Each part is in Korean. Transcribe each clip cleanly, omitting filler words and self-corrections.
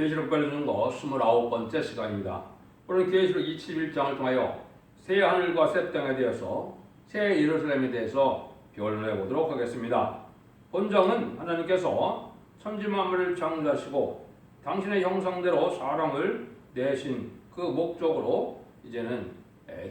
계시록 배워주는 거 29번째 시간입니다. 오늘 계시록 21장을 통하여 새 하늘과 새 땅에 대해서 새 예루살렘에 대해서 변론해 보도록 하겠습니다. 본장은 하나님께서 천지 만물을 창조하시고 당신의 형상대로 사람을 내신 그 목적으로 이제는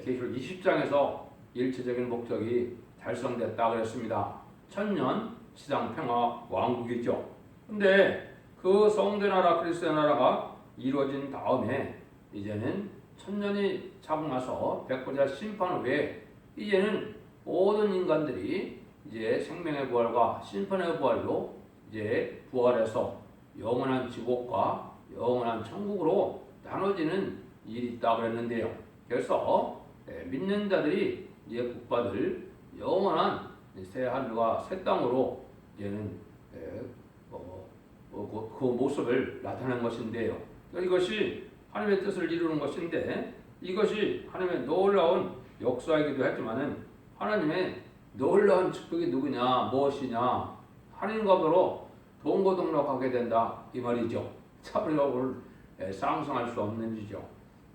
계시록 20장에서 일체적인 목적이 달성됐다 그랬습니다. 천년 지상 평화 왕국이죠. 근데 그 성대 나라 그리스도의 나라가 이루어진 다음에 이제는 천년이 차고 나서 백보자 심판 후에 이제는 모든 인간들이 이제 생명의 부활과 심판의 부활로 이제 부활해서 영원한 지옥과 영원한 천국으로 나눠지는 일이 있다 그랬는데요. 그래서 믿는 자들이 이제 복받을 영원한 새 하늘과 새 땅으로 이제는 그 모습을 나타낸 것인데요. 이것이 하나님의 뜻을 이루는 것인데 이것이 하나님의 놀라운 역사이기도 했지만은 하나님의 놀라운 축복이 누구냐 무엇이냐 하나님과로 동고동락하게 된다 이 말이죠. 참 우리가 오늘 상상할 수 없는 일이죠.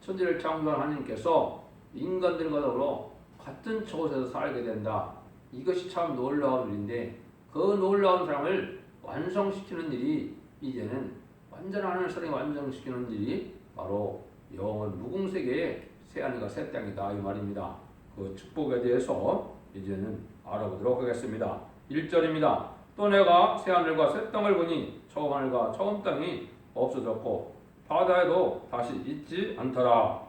천지를 창조한 하나님께서 인간들과 더불어 같은 처소에서 살게 된다. 이것이 참 놀라운 일인데 그 놀라운 사랑을 완성시키는 일이 이제는 완전한 하나님의 사랑을 완성시키는 일이 바로 영원 무궁세계의 새 하늘과 새 땅이다 이 말입니다. 그 축복에 대해서 이제는 알아보도록 하겠습니다. 1절입니다. 또 내가 새 하늘과 새 땅을 보니 처음 하늘과 처음 땅이 없어졌고 바다에도 다시 있지 않더라.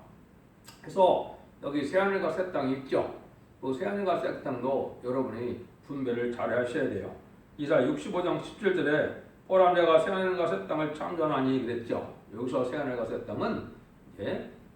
그래서 여기 새 하늘과 새 땅이 있죠. 그 새 하늘과 새 땅도 여러분이 분별을 잘 하셔야 돼요. 이사야 65장 17절에 보라 내가 새 하늘과 새 땅을 창조하니 그랬죠. 여기서 새 하늘과 새 땅은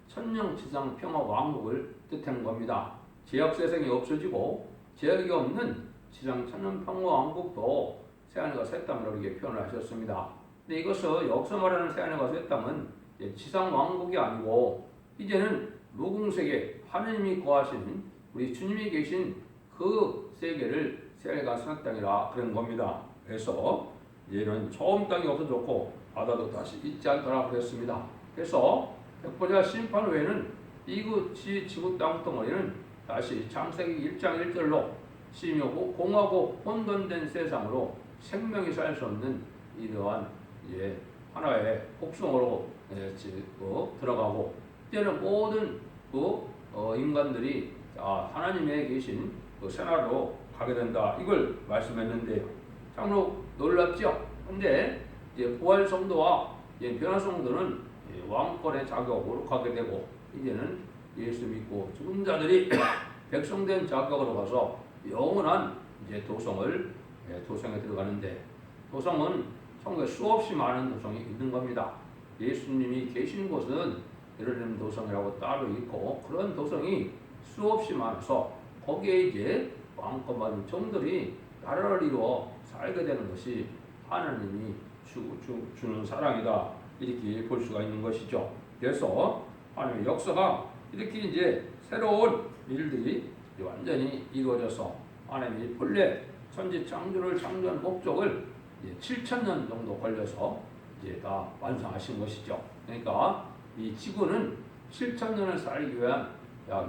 천년 지상 평화 왕국을 뜻한 겁니다. 죄악 세상이 없어지고 죄악이 없는 지상 천년 평화 왕국도 새 하늘과 새 땅으로 이렇게 표현을 하셨습니다. 근데 이것을 여기서 말하는 새 하늘과 새 땅은 지상 왕국이 아니고 이제는 무궁세계 하느님이 거하시는 우리 주님이 계신 그 세계를 새 하늘과 새 땅이라 그런 겁니다. 그래서 얘는 처음 땅이 없어졌고 바다도 다시 있지 않더라 그랬습니다. 그래서 백보자 심판 후에는 이곳이 지구 땅덩어리는 다시 창세기 1장 1절로 심하고 공하고 혼돈된 세상으로 생명이 살 수 없는 이러한 하나의 복숭어로 들어가고 이제는 모든 인간들이 하나님의 계신 그 새나라로 가게 된다 이걸 말씀했는데요. 참으로 놀랍죠. 근데 부활 성도와 변화 성도는 왕권의 자격으로 가게 되고 이제는 예수 믿고 죽은 자들이 백성된 자격으로 가서 영원한 도성에 들어가는데 도성은 성경에 수없이 많은 도성이 있는 겁니다. 예수님이 계신 곳은 예루살렘 도성이라고 따로 있고 그런 도성이 수없이 많아서 거기에 왕권 받은 종들이 나라를 이루어 살게 되는 것이 하나님이 주는 사랑이다 이렇게 볼 수가 있는 것이죠. 그래서 하나님의 역사가 이렇게 새로운 일들이 완전히 이루어져서 하나님이 본래 천지 창조를 창조한 목적을 7,000년 정도 걸려서 다 완성하신 것이죠. 그러니까 이 지구는 7,000년을 살기 위한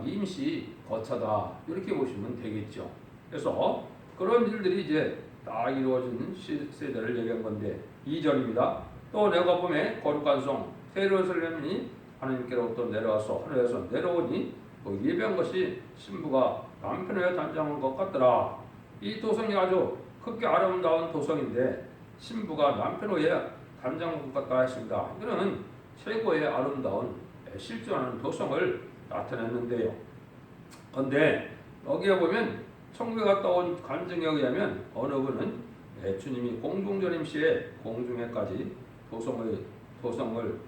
임시 거처다 이렇게 보시면 되겠죠. 그래서 그런 일들이 다 이루어진 세대를 얘기한 건데 2절입니다. 또 내가 보매 거룩한 성 새 예루살렘이 하나님께로부터 내려와서 하늘에서 내려오니 그 예배한 것이 신부가 남편의 단장한 것 같더라. 이 도성이 아주 크게 아름다운 도성인데 신부가 남편 후에 단장한 것 같다 했습니다. 이거는 최고의 아름다운 실존하는 도성을 나타냈는데요. 그런데 여기에 보면 천국에 갔다 온 간증에 의하면 어느 분은 주님이 공중전임 시에 공중에까지 도성을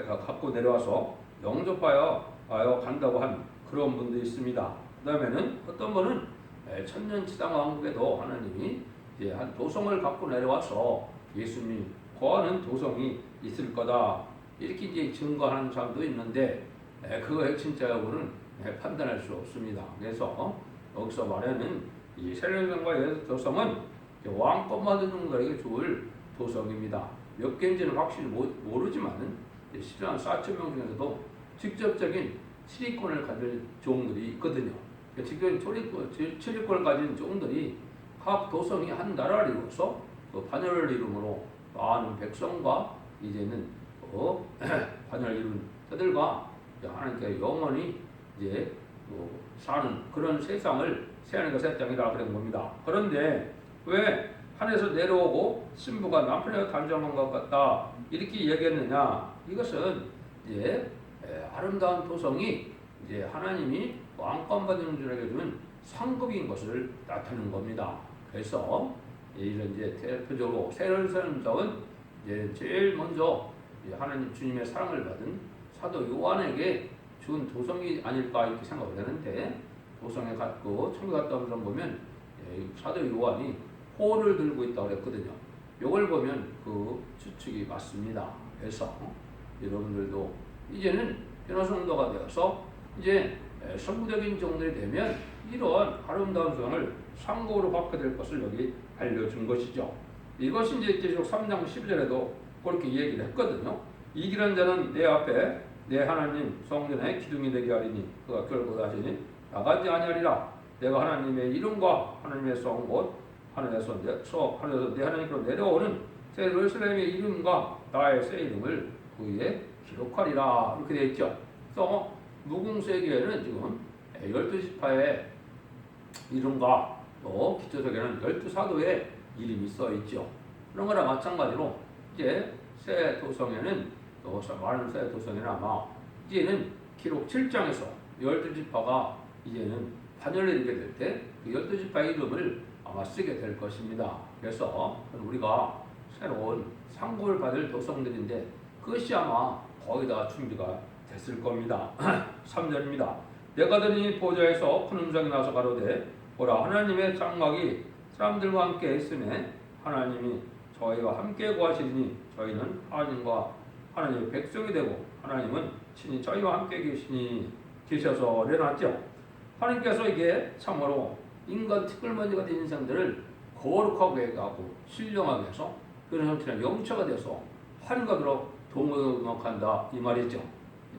갖고 내려와서 영접하여 간다고 한 그런 분도 있습니다. 그 다음에는 어떤 분은 천년지상 왕국에도 하나님이 한 도성을 갖고 내려와서 예수님 거하는 도성이 있을 거다 이렇게 증거하는 사람도 있는데 그거의 진짜 여부는 판단할 수 없습니다. 그래서 여기서 말하는 이 새 예루살렘과 도성은 왕권 받은 종들에게 줄 도성입니다. 몇 개인지는 확실히 모르지만은 실제로 4천 명 중에서도 직접적인 치리권을 가질 종들이 있거든요. 직접적인 치리권을 가진 종들이 각 도성이 한 나라를 이루어서 그 반열을 이름으로 많은 백성과 이제는 반열을 이룬 자들과 하나님께 영원히 이제 사는 그런 세상을 세하는 새 땅이라 그런 겁니다. 그런데 왜 하늘에서 내려오고 신부가 남편에게 단정한 것 같다 이렇게 얘기했느냐? 이것은 이제 아름다운 도성이 이제 하나님이 왕권 받은 자에게 준 상급인 것을 나타내는 겁니다. 그래서 이런 이제 대표적으로 새로운 사람은 이제 제일 먼저 하나님 주님의 사랑을 받은 사도 요한에게 준 도성이 아닐까 이렇게 생각을 하는데 도성에 갔고 천국에 갔다 온 사람 보면 사도 요한이 호를 들고 있다고 그랬거든요. 이걸 보면 그 추측이 맞습니다. 그래서 여러분들도 이제는 변화성도가 되어서 이제 성부적인 종들이 되면 이러한 아름다운 성을 상고로 받게 될 것을 여기 알려준 것이죠. 이것이 이제 계시록 3장 12절에도 그렇게 얘기를 했거든요. 이기는 자는 내 앞에 내 하나님 성전에 기둥이 되게 하리니 그가 결코 다시 나가지 아니하리라. 내가 하나님의 이름과 하나님의 성 곧 하늘에서 내 하나님께로 내려오는 새 예루살렘의 이름과 나의 새 이름을 그 위에 기록하리라 이렇게 되어 있죠. 그래서 무궁세계에는 지금 12지파의 이름과 또 기초석에는 12사도의 이름이 써 있죠. 그런 거랑 마찬가지로 이제 새 도성에는 또 많은 새 도성에는 아마 이제는 기록 7장에서 12지파가 이제는 반열을 이루게 될 때 그 12지파의 이름을 아마 쓰게 될 것입니다. 그래서 우리가 새로운 상고를 받을 도성들인데 그것이 아마 거의 다 준비가 됐을 겁니다. 3절입니다. 내가 들으니 보좌에서 큰 음성이 나서 가로되 보라 하나님의 장막이 사람들과 함께 있으매 하나님이 저희와 함께 거하시리니 저희는 하나님과 하나님의 백성이 되고 하나님은 친히 저희와 함께 계셔서 내놨죠. 하나님께서 이게 참으로 인간 티끌머리가 된 인생들을 거룩하게 하고 신령하게 해서 그런 형태의 영체가 돼서 하나님과 더러 동역한다 이 말이죠.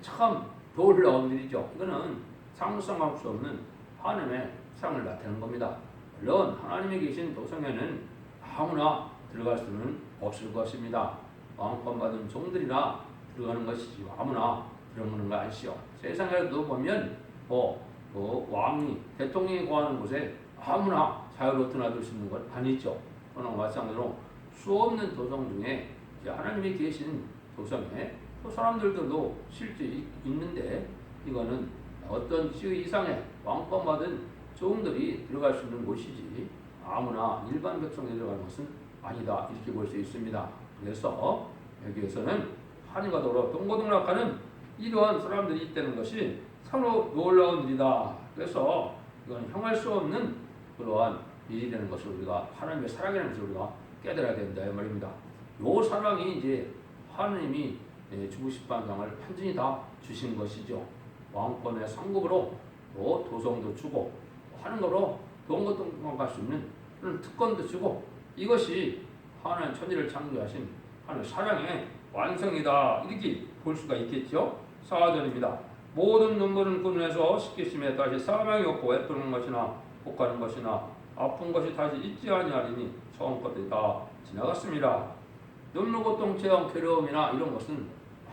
참 놀라운 일이죠. 이거는 상상할 수 없는 하나님의 상을 나타내는 겁니다. 물론 하나님이 계신 도성에는 아무나 들어갈 수는 없을 것입니다. 왕권 받은 종들이나 들어가는 것이지 아무나 들어가는 거 아니시오. 세상에도 보면 왕이 대통령이 거하는 곳에 아무나 자유로 드나들 수 있는 건 아니죠. 그러나 마찬가지로 수없는 도성 중에 하나님이 계신 도성에 또 사람들도 실제 있는데 이거는 어떤 지위 이상의 왕권 받은 종들이 들어갈 수 있는 곳이지 아무나 일반 백성이 들어가는 것은 아니다 이렇게 볼 수 있습니다. 그래서 여기에서는 하나님과 더불어 동고동락하는 이러한 사람들이 있다는 것이 참으로 놀라운 일이다. 그래서 이건 형할 수 없는 그러한 일이 되는 것을 우리가 하나님의 사랑이라는 것을 우리가 깨달아야 된다 이 말입니다. 요 사랑이 이제 하나님이 주고 싶은 상을 완전히 다 주신 것이죠. 왕권의 상급으로 또 도성도 주고 하는 거로 동고동락할 수 있는 그런 특권도 주고 이것이 하나님 천지를 창조하신 하나님의 사랑의 완성이다 이렇게 볼 수가 있겠죠. 4절입니다. 모든 눈물은 그 눈에서 씻기심에 다시 사망이 없고 애쓰는 것이나 복하는 것이나 아픈 것이 다시 있지 아니하리니 처음 것들이 다 지나갔습니다. 눈물 고통 체험 괴로움이나 이런 것은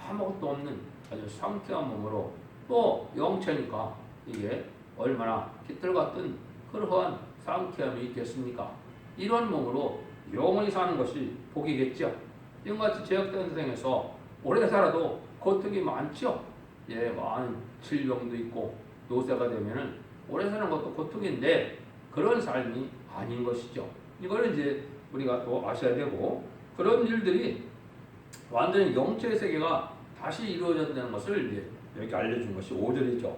아무것도 없는 아주 상쾌한 몸으로 또 영체니까 이게 얼마나 깃털 같은 그러한 상쾌함이 있겠습니까? 이런 몸으로 영원히 사는 것이 복이겠죠. 이같이 죄악된 세상에서 오래 살아도 고통이 많죠. 많은 질병도 있고 노쇠가 되면은 오래 사는 것도 고통인데 그런 삶이 아닌 것이죠. 이거는 이제 우리가 또 아셔야 되고 그런 일들이 완전히 영체의 세계가 다시 이루어진다는 것을 이제 여기 알려준 것이 5절이죠.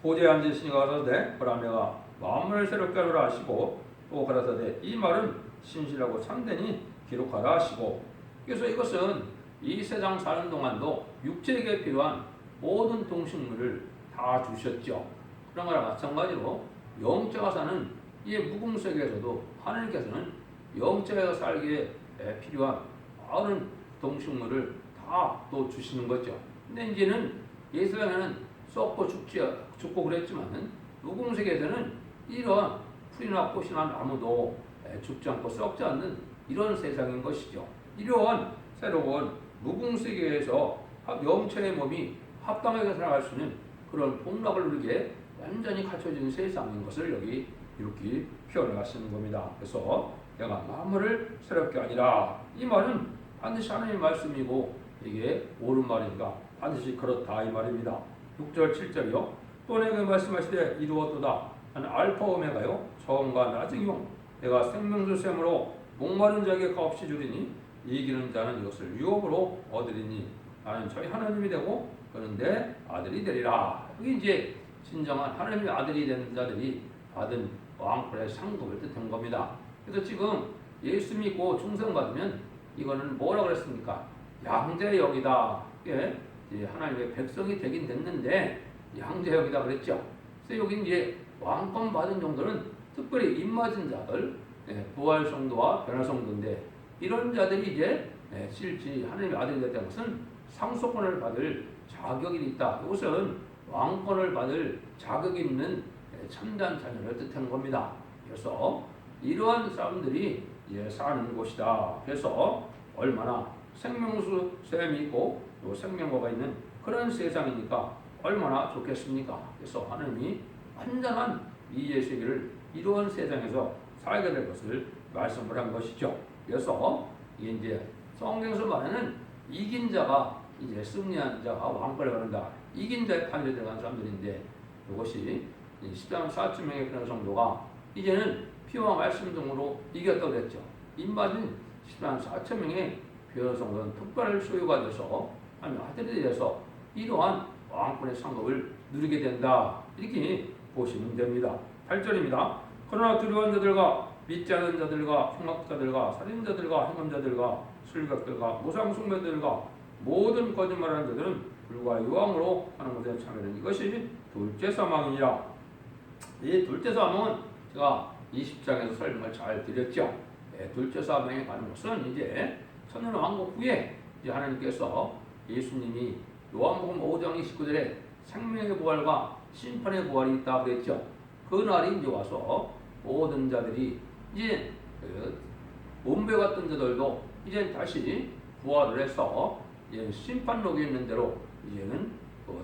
보좌에 앉으시니 가라사대 보라매가 만물을 새롭게 하라 하시고 또 가라사대 이 말은 신실하고 참되니 기록하라 하시고 그래서 이것은 이 세상 사는 동안도 육체에게 필요한 모든 동식물을 다 주셨죠. 그런 거랑 마찬가지로 영체가 사는 이 무궁세계에서도 하나님께서는 영체가 살기에 필요한 많은 동식물을 다 또 주시는 거죠. 근데 이제는 예수님은 썩고 죽고 그랬지만은 무궁세계에서는 이런 풀이나 꽃이나 나무도 죽지 않고 썩지 않는 이런 세상인 것이죠. 이러한 새로운 무궁세계에서 영체의 몸이 합당하게 살아갈 수 있는 그런 복락을 누리게 완전히 갖춰진 세상인 것을 여기 이렇게 표현하시는 겁니다. 그래서 내가 만물을 새롭게 하니라. 이 말은 반드시 하나님의 말씀이고 이게 옳은 말인가 반드시 그렇다 이 말입니다. 6절 7절이요. 또 내가 말씀하시되 이루었도다. 나는 알파 오메가요 처음과 나중이요 내가 생명수 샘으로 목마른 자에게 값없이 주리니 이기는 자는 이것을 유업으로 얻으리니 나는 저희 하나님이 되고 그는 내 아들이 되리라. 여기 이제 진정한 하나님의 아들이 된 자들이 받은 왕권의 상급을 뜻한 겁니다. 그래서 지금 예수 믿고 충성받으면 이거는 뭐라 그랬습니까? 양자의 영이다. 이게 하나님의 백성이 되긴 됐는데 양자의 영이다 그랬죠. 그래서 여기 이제 왕권 받은 정도는 특별히 입맞은 자들, 부활 성도와 변화 성도인데 이런 자들이 이제 실제 하나님의 아들이 됐다는 것은 상속권을 받을 자격이 있다. 이것은 왕권을 받을 자격이 있는 참된 자녀를 뜻하는 겁니다. 그래서 이러한 사람들이 사는 곳이다. 그래서 얼마나 생명수 샘이 있고 또 생명과가 있는 그런 세상이니까 얼마나 좋겠습니까? 그래서 하나님이 완전한 이의 세계를 이러한 세상에서 살게 될 것을 말씀을 한 것이죠. 그래서 이게 이제 성경에서 말하는 이긴 자가 이제 승리한 자가 왕권을 받는다. 이긴 자의 판에 들어간 사람들인데 이것이 10만 4천 명의 그런 성도가 이제는 피와 말씀 등으로 이겼다고 그랬죠. 입맞은 10만 4천 명의 변화 성도는 특별한 소유가 돼서 하나님 아들이 돼서 이러한 왕권의 상급을 누리게 된다. 이렇게 보시면 됩니다. 8절입니다. 그러나 두려운 자들과 믿지 않은 자들과 흉악자들과 살인자들과 행음자들과 술객들과 무상숭배들과 모든 거짓말하는 자들은 불과 유황으로 하는 것에 참여하는 이것이 둘째 사망이니라. 이 둘째 사망은 제가 20장에서 설명을 잘 드렸죠. 둘째 사망에 가는 것은 이제 천년 왕국 후에 이제 하나님께서 예수님이 요한복음 5장 29절에 생명의 부활과 심판의 부활이 있다 그랬죠. 그 날이 이제 와서 모든 자들이 이제 몸배 같은 자들도 이제 다시 부활을 해서 이제 심판록에 있는 대로 이제는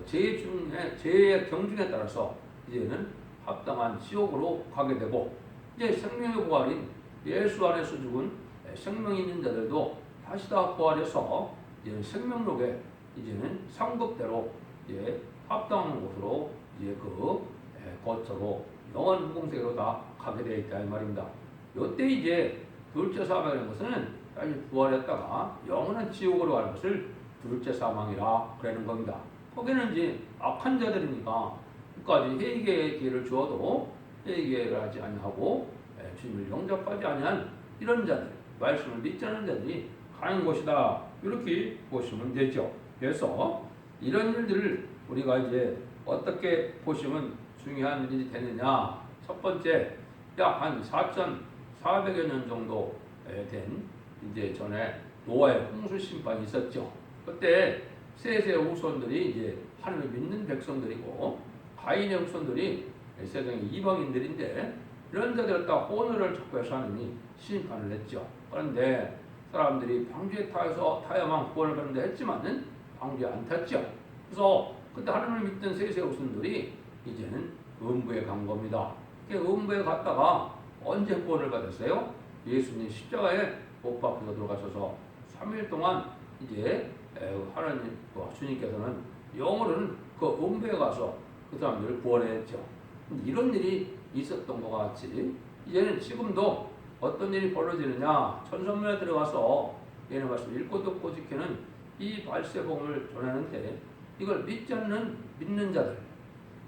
죄의 경중에 따라서 이제는 합당한 지옥으로 가게 되고 이제 생명의 부활인 예수 안에서 죽은 생명 있는 자들도 다시 다 부활해서 이제 생명록에 이제는 상급대로 이제 합당한 곳으로 이제 거처로 영원 무궁세계로 다 가게 되어 있다 이 말입니다. 이때 이제 둘째 사망이라는 것은 다시 부활했다가 영원한 지옥으로 가는 것을 둘째 사망이라 그러는 겁니다. 거기는 이제 악한 자들이니까 끝까지 회개의 기회를 주어도 회개를 하지 아니하고 주님을 영접하지 아니한 이런 자들, 말씀을 믿지 않는 자들이 가는 곳이다. 이렇게 보시면 되죠. 그래서 이런 일들을 우리가 이제 어떻게 보시면 중요한 일이 되느냐. 첫 번째, 약 한 4,400여 년 정도 된 이제 전에 노아의 홍수 심판이 있었죠. 그때 셋의 후손들이 이제 하나님을 믿는 백성들이고 가인의 후손들이 세상의 이방인들인데 이런 자들을 다 호너를 찾고 해서 하나님이 심판을 했죠. 그런데 사람들이 방주에 타야만 구원을 받는다 했지만은 방주에 안 탔죠. 그래서 그때 하나님을 믿던 셋의 후손들이 이제는 음부에 간 겁니다. 음부에 갔다가 언제 구원을 받았어요? 예수님 십자가에 못 박혀서 들어가셔서 3일 동안 이제 하나님 주님께서는 영으로는 그 음부에 가서 그 사람들을 구원했죠. 이런 일이 있었던 것 같이 이제는 지금도 어떤 일이 벌어지느냐 천성문에 들어가서 얘네 말씀 읽고 듣고 지키는 이 발세복음을 전하는데 이걸 믿지 않는 믿는 자들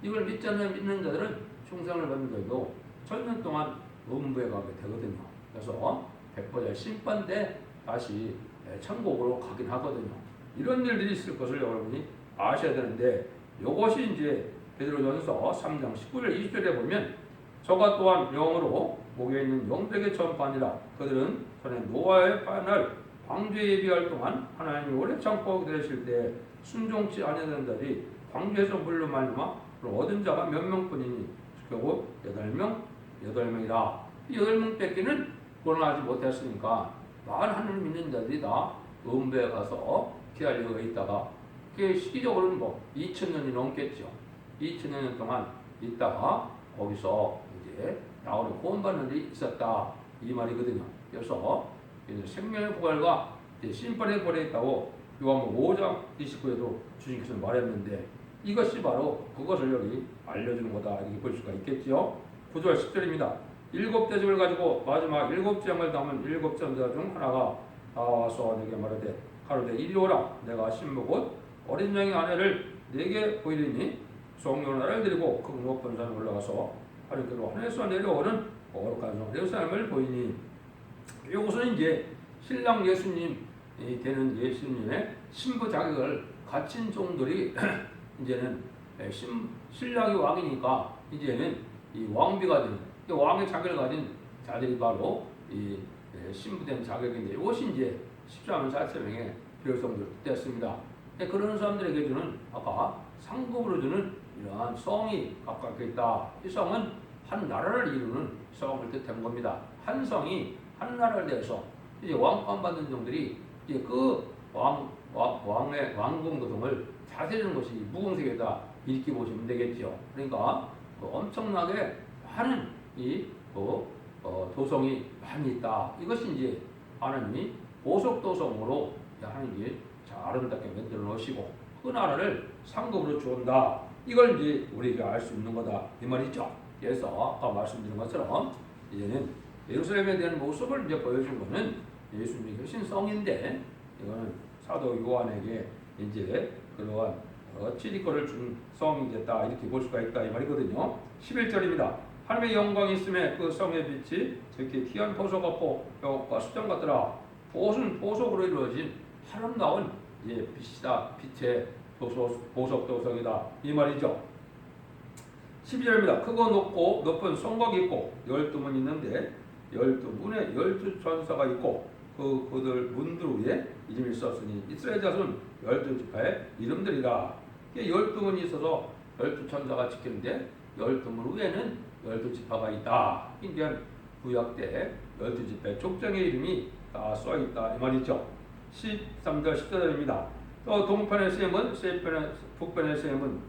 이걸 믿지 않는 믿는 자들은 충성을 받는 자도 천년 동안 음부에 가게 되거든요. 그래서 백보자 심판 때 다시 천국으로 가긴 하거든요. 이런 일들이 있을 것을 여러분이 아셔야 되는데 이것이 이제 베드로전서 3장 19절 20절에 보면 저가 또한 영으로 목에 있는 영들에게 전파하니라. 그들은 전에 노아의 파날 광주에 예비할 동안 하나님이 오래 참고 기다리실 때 순종치 아니하는 자들이 광주에서 물러말미암아 얻은 자가 몇 명뿐이니 결국 8명이라. 이 8명 뺏기는 구원하지 못했으니까 많은 하나님 믿는 자들이 다 음부에 가서 기다리고 있다가 그게 시기적으로는 2000년이 넘겠죠. 2000년 동안 있다가 거기서 이제 나오는 구원받는 일이 있었다 이 말이거든요. 그래서 생명의 부활과 심판의 부활이 있다고 요한복음 5장 29에도 주님께서 말했는데 이것이 바로 그것을 여기 알려주는 거다 이렇게 볼 수가 있겠죠. 9절 10절입니다. 7대접을 가지고 마지막 7장을 담은 7전자 중 하나가 나와서 내게 말하되 가로되 이리 오라. 내가 신부 곧 어린 양의 아내를 내게 보이리니 성령을 나를 데리고 그 높은 산에 올라가서 하늘께로 하늘에서 내려오는 거룩한 성 예루살렘을 보이니 이것은 이제 신랑 예수님이 되는 예수님의 신부 자격을 갖춘 종들이 이제는 신랑이 왕이니까 이제는 이 왕비가 되는 왕의 자격을 가진 자들이 바로 이 신부된 자격인데 이것이 이제 14만 4천 명의 별성들 됐습니다. 그런 사람들에게 주는 아까 상급으로 주는 이러한 성이 가깝게 있다. 이 성은 한 나라를 이루는 성을 뜻한 겁니다. 한 성이 한 나라를 대해서 이제 왕권 받는 종들이 이제 그 왕의 왕궁 노동을 자세히 것이 무궁색에다 이렇게 보시면 되겠죠. 그러니까 엄청나게 많은 이 도성이 많이 있다. 이것이 이제 하나님이 보석 도성으로 하나님이 아름답게 만들어 놓으시고 그 나라를 상급으로 주온다. 이걸 이제 우리가 알 수 있는 거다 이 말이죠. 그래서 아까 말씀드린 것처럼 이제는 예루살렘에 대한 모습을 이제 보여준 거는 예수님이 계신 성인데 이거는 사도 요한에게 이제 그러한 지리권을 준 성이 됐다 이렇게 볼 수가 있다 이 말이거든요. 11절입니다. 하나님의 영광이 있음에 그 성의 빛이 특히 귀한 보석 같고 벽과 수정 같더라. 보석은 보석으로 이루어진 아름다운 빛이다. 빛의 보석 도성이다 이 말이죠. 12절입니다. 크고 높은 성곽이 있고 12문 있는데 12문에 12천사가 있고 그들 문들 위에 이름이 썼으니 이스라엘 자손 12지파의 이름들이라. 12문이 있어서 12천사가 지키는데 12문 위에는 12지파가 있다. 인디안 구약 때 12지파의 족장의 이름이 다 써있다 이 말이죠. 13절 14절입니다. 또 동편의 셈은 서편의, 북편의 셈은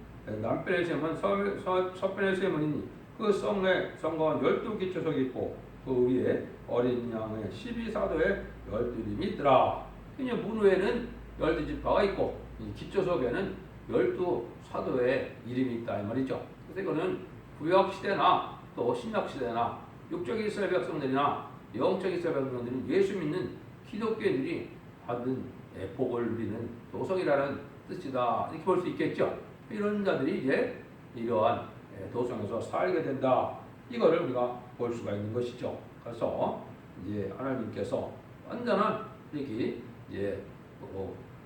남편의 셈은 서편의 셈이니 그 성에 성곽은 12기초석이 있고 그 위에 어린 양의 12사도의 12이름이 있더라. 문 위에는 12지파가 있고 기초석에는 12사도의 이름이 있다 이 말이죠. 그래서 이거는 구약시대나 또 신약시대나 육적 이스라엘 백성들이나 영적 이스라엘 백성들은 예수 믿는 기독교인들이 받은 복을 누리는 도성이라는 뜻이다 이렇게 볼 수 있겠죠. 이런 자들이 이제 이러한 도성에서 살게 된다. 이거를 우리가 볼 수가 있는 것이죠. 그래서 이제 하나님께서 완전한 이렇게 이제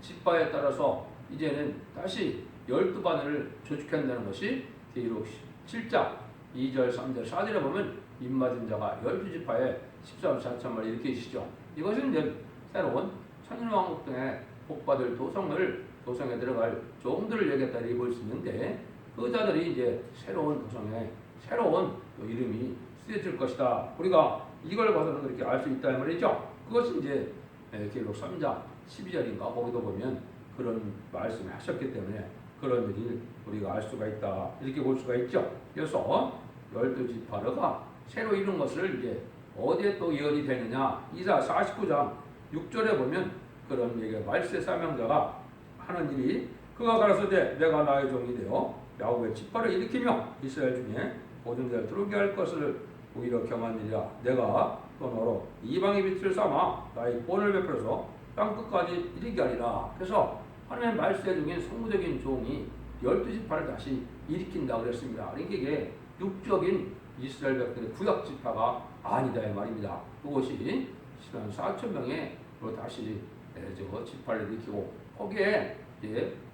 지파에 따라서 이제는 다시 12반을 조직한다는 것이 계시록 7장 2절, 3절, 4절에 보면 입맞은 자가 12지파에 14만 4천만 이렇게 있으시죠. 이것은 이제 새로운 천일왕국 등의 복받을 도성에 들어갈 종들을 얘기했다 이렇게 볼 수 있는데 그 자들이 이제 새로운 도성에 새로운 이름이 쓰여질 것이다. 우리가 이걸 봐서는 그렇게 알 수 있다 말이죠. 그것이 이제 계시록 3장 12절인가 거기도 보면 그런 말씀을 하셨기 때문에 그런 일을 우리가 알 수가 있다 이렇게 볼 수가 있죠. 그래서 12지파가 새로 이룬 것을 이제 어디에 또 예언이 되느냐. 이사 49장 6절에 보면 그런 얘기가 말세 사명자가 하는 일이 그가 가라사대 내가 나의 종이 되어 야곱의 지파를 일으키며 이스라엘 중에 모든 자를 들어오게 할 것을 오히려 경한이라. 내가 또 너로 이방의 빛을 삼아 나의 본을 베풀어서 땅끝까지 이르게 하리라. 그래서 하나님의 말세 중에 성부적인 종이 12지파를 다시 일으킨다 그랬습니다. 그러니까 이게 육적인 이스라엘 백성의 구약 지파가 아니다 이 말입니다. 그것이 4,000명의 다시 지파를 일으키고 거기에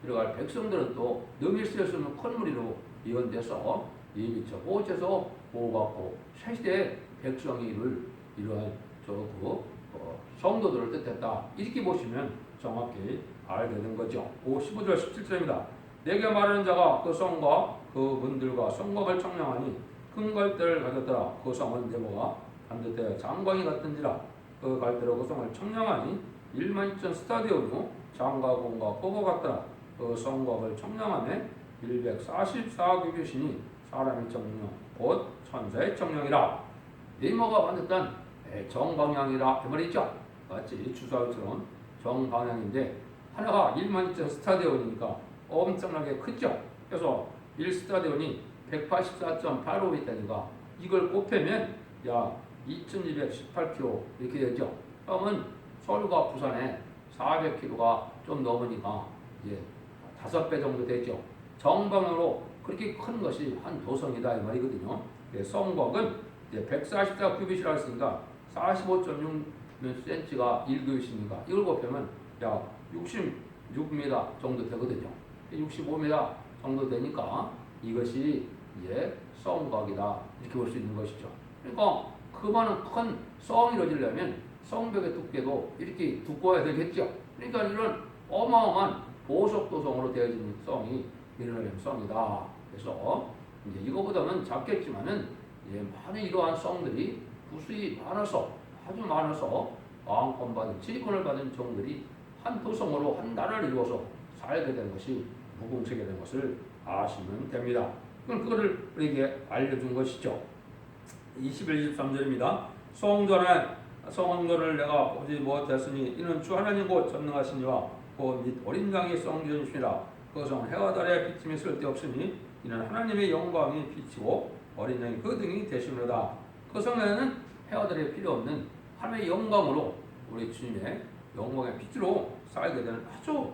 들어갈 백성들은 또 능히 쓸 수 없는 큰 무리로 이언돼서 예비처 보호처에서 보호받고 새시대 백성이 이러한 성도들을 뜻했다. 이렇게 보시면 정확히 알게 된 거죠. 15절 17절입니다. 내게 말하는 자가 그 성과 그 분들과 성곽을 청량하니 큰 갈대를 가졌더라. 그 성은 네모가 반듯해 장광이 같은지라. 그 갈대로 그 성을 청량하니 1만2천 스타디온이요 장가공과 꼬고 같더라. 그 성곽을 청량함에 144규빗이니 사람의 청량 곧 천사의 청량이라. 네모가 반듯한 정방향이라 그 말이죠. 마치 주사위처럼 정방향인데 하나가 1만2천 스타디온이니까 엄청나게 크죠. 그래서 1스타디온이 184.85m니까 이걸 곱하면 약 2218km 이렇게 되죠. 그러면 서울과 부산에 400km가 좀 넘으니까 이제 5배 정도 되죠. 정방으로 그렇게 큰 것이 한 도성이다 이 말이거든요. 성곽은 이제 144규빗이라 했으니까 45.6cm가 1규빗이니까 이걸 곱하면 약 66m 정도 되거든요. 65m 정도 되니까 이것이 이제 성곽이다 이렇게 볼 수 있는 것이죠. 그러니까 그만한 큰 성이 이루어지려면 성벽의 두께도 이렇게 두꺼워야 되겠죠. 그러니까 이런 어마어마한 보석도성으로 되어진 성이 이르는 성이다. 그래서 이제 이거보다는 작겠지만은 이제 많은 이러한 성들이 부수히 많아서 아주 많아서 왕권 받은 지리권을 받은 종들이 한 도성으로 한 나라를 이루어서 살게 된 것이 무공세계 된 것을 아시면 됩니다. 그럼 그거를 우리에게 알려준 것이죠. 21, 23절입니다. 성전을 내가 보지 못했으니 이는 주 하나님 곧 전능하시니와 곧 및 어린 양의 성전이시라. 그 성은 해와 달에 비침이 쓸데없으니 이는 하나님의 영광이 비치고 어린 양이 그 등이 되시노다. 그 성에는 해와 달에 필요 없는 하나님의 영광으로 우리 주님의 영광의 빛으로 살게 되는 아주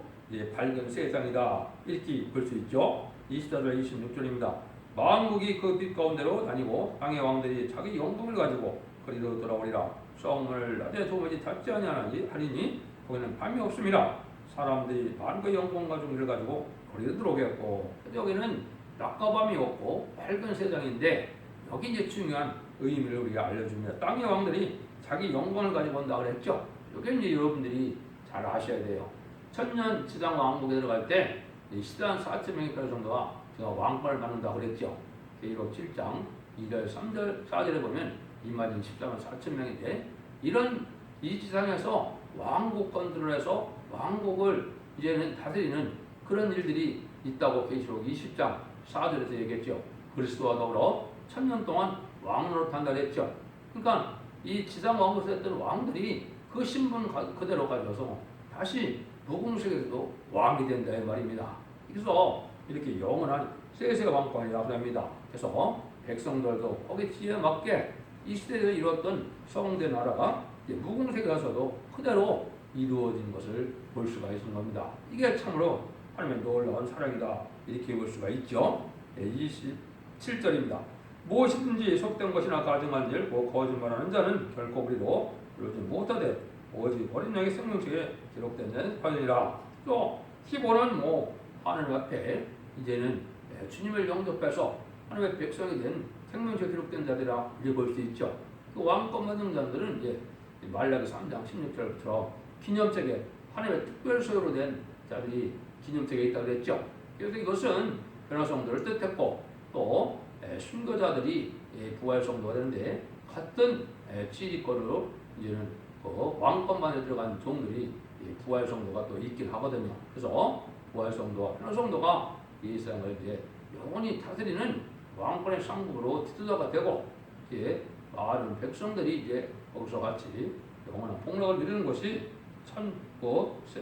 밝은 세상이다. 이렇게 볼 수 있죠. 24절 26절입니다. 만국이 그 빛 가운데로 다니고 땅의 왕들이 자기 영광을 가지고 거리로 돌아오리라. 성을 낮에 도무지 닿지 아니하리니 거기는 밤이 없습니다. 사람들이 만국의 영광 가지고 가지고 거리로 들어오겠고, 여기는 낮과 밤이 없고 밝은 세상인데 여기 이제 중요한 의미를 우리가 알려줍니다. 땅의 왕들이 자기 영광을 가지고 온다 그랬죠. 여기 이제 여러분들이 잘 아셔야 돼요. 천년 지상 왕국에 들어갈 때 시단 4,000명이 될 정도가 제가 왕권을 받는다고 그랬죠. 계시록 7장 2절, 3절, 4절에 보면 이마진 14만 4,000명인데 이런 이 지상에서 왕국 건드려서 왕국을 이제는 다스리는 그런 일들이 있다고 계시록 20장 4절에서 얘기했죠. 그리스도와 더불어 1000년 동안 왕으로 판단했죠. 그러니까 이 지상 왕국에서 했던 왕들이 그 신분 그대로 가져서 다시 무궁색에서도 왕이 된다 이 말입니다. 그래서 이렇게 영원한 세세 왕권이 나옵니다. 그래서 백성들도 거기 지에 맞게 이 시대에 이루었던 성대 나라가 무궁색에 가서도 그대로 이루어진 것을 볼 수가 있는 겁니다. 이게 참으로 하나님의 놀라운 사랑이다 이렇게 볼 수가 있죠. 27절입니다. 무엇이든지 속된 것이나 가증한 일, 거짓말하는 자는 결코 우리로 이루지 못하되 오직 어린 양의 생명책에 기록된 자니라. 또 기본은 하나님 앞에 이제는 주님을 영접해서 하나님의 백성이 된 생명책에 기록된 자들이라 읽을 수 있죠. 그 왕권 받은 자들은 이제 말라기 3장 16절부터 기념책에 하나님의 특별 소유로 된 자들이 기념책에 있다고 그랬죠. 그래서 이것은 변화성도를 뜻했고 또 순교자들이 부활 성도가 되는데 같은 지리권으로 이제는 왕권만에 들어간 종들이 부활 성도가 또 있긴 하거든요. 그래서 부활 성도와 변화 성도가 이 세상을 이제 영원히 다스리는 왕권의 상국으로 지도자가 되고 이제 많은 백성들이 이제 거기서 같이 영원한 복락을 누리는 것이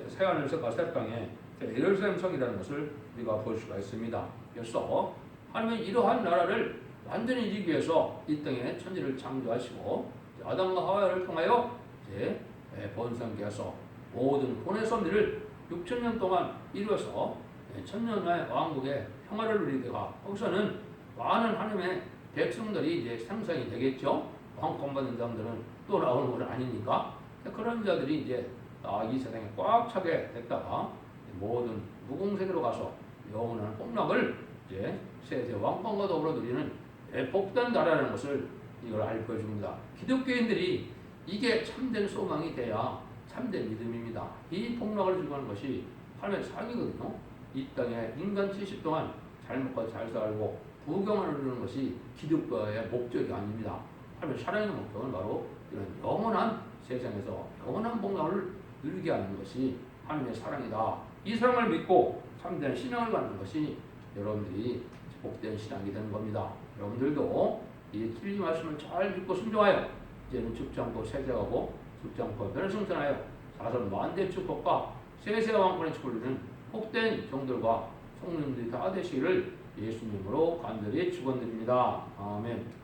새하늘과 새 땅의 예루살렘 성이라는 것을 우리가 볼 수가 있습니다. 그래서 하나님은 이러한 나라를 완전히 이루기 위해서 이 땅에 천지를 창조하시고 아담과 하와를 통하여 이제 번성케 하서 모든 본의 섭리를 6,000년 동안 이루어서 천년의 왕국의 평화를 누리다가 거기서는 많은 하나님의 백성들이 이제 생성이 되겠죠. 왕권 받는 사람들은 또 나오는 것은 아니니까 그런 자들이 이제 이 세상에 꽉 차게 됐다가 모든 무공세계로 가서 영원한 복락을 이제 세세 왕권과 더불어 누리는 복된 나라라는 것을 이걸 알려줍니다. 기독교인들이 이게 참된 소망이 돼야 참된 믿음입니다. 이 복락을 주관하는 것이 하나님의 사랑이거든요. 이 땅에 인간 70 동안 잘 먹고 잘 살고 부경을 누리는 것이 기독교의 목적이 아닙니다. 하나님의 사랑의 목적은 바로 이런 영원한 세상에서 영원한 복락을 누리게 하는 것이 하나님의 사랑이다. 이 사랑을 믿고 참된 신앙을 갖는 것이 여러분들이 복된 신앙이 되는 겁니다. 여러분들도 이 진리 말씀을 잘 믿고 순종하여 이제는 죽지 않고 세대하고 죽지 않고 변화승천하여 자손 만대 축복과 세세와 왕권의 축복을 누리는 복된 종들과 성령들이 다 되시기를 예수님으로 간절히 축원드립니다. 아멘.